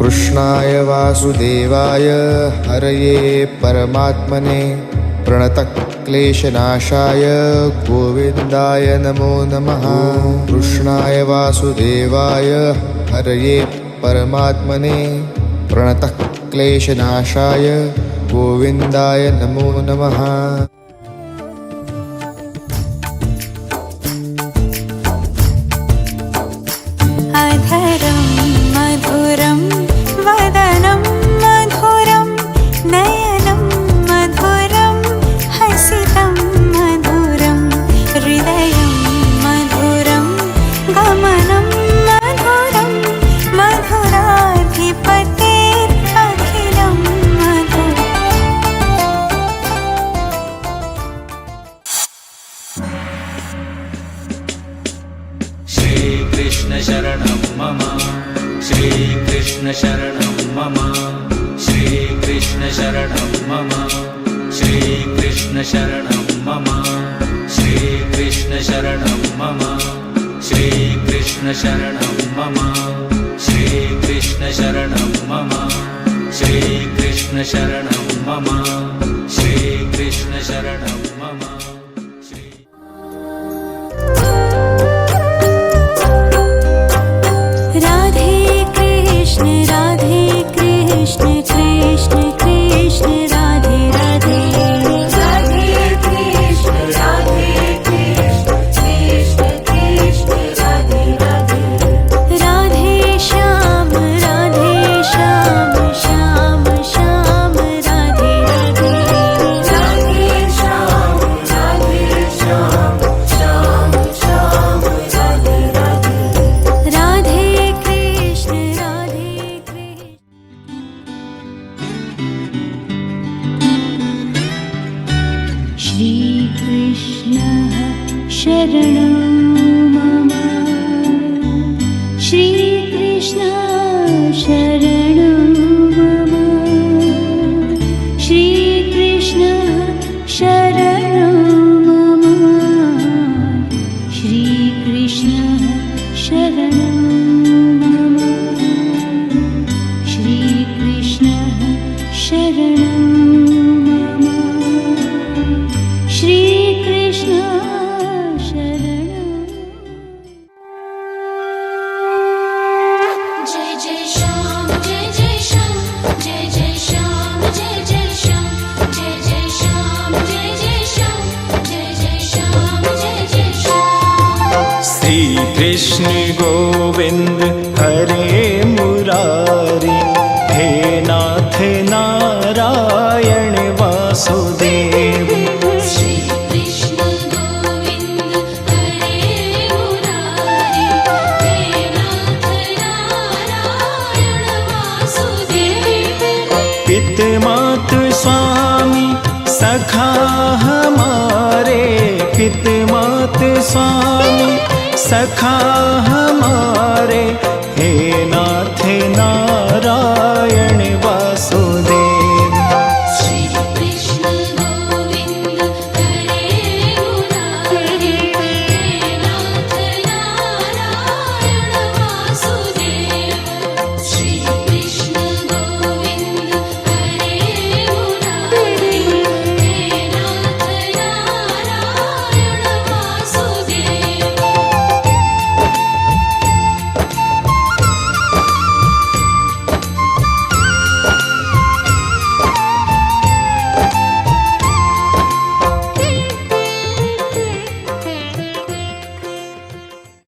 कृष्णाय वासुदेवाय हरये परमात्मने प्रणतक्लेशनाशाय गोविन्दाय नमो नमः। कृष्णाय वासुदेवाय हरये परमात्मने प्रणतक्लेशनाशाय गोविन्दाय नमो नमः। अधरं मधुरं वदनं मधुरं नयनं मधुरं हसितं मधुरं हृदयं मधुरं गमनं मधुरं मधुराधिपतेरखिलं मधुरम्। श्रीकृष्ण शरणं मम, श्रीकृष्ण शरणं मम, श्रीकृष्ण शरणं मम, श्रीकृष्ण शरणं मम, श्रीकृष्ण शरणं मम, श्रीकृष्ण शरणं मम, श्रीकृष्ण शरणं मम, श्रीकृष्ण शरणं मम, श्रीकृष्ण शरणं मम। राधे कृष्ण कृष्ण कृष्ण राधे राधे। राधे कृष्ण कृष्ण कृष्ण राधे राधे। राधे श्याम श्याम श्याम राधे राधे। राधे श्याम श्याम श्याम राधे राधे। राधे कृष्ण श्रीकृष्णः शरणं मम, श्रीकृष्ण शरणं मम, श्रीकृष्ण शरणं मम, श्रीकृष्ण शरणं मम, श्रीकृष्ण शरणं मम, श्रीकृष्ण शरणं। जय जय श्याम जय जय श्याम जय जय श्याम जय जय श्याम जय जय श्याम जय जय श्याम जय जय श्याम जय जय श्याम। श्री कृष्ण गोविंद हरे मुरारी, हे नाथ नारायण वासुदेव। श्री कृष्ण गोविंद हरे मुरारी, हे नाथ नारायण वासुदेव। पित मात स्वामी सखा हमारे, पित मात स्वामी सखा हमारे, हे नाथ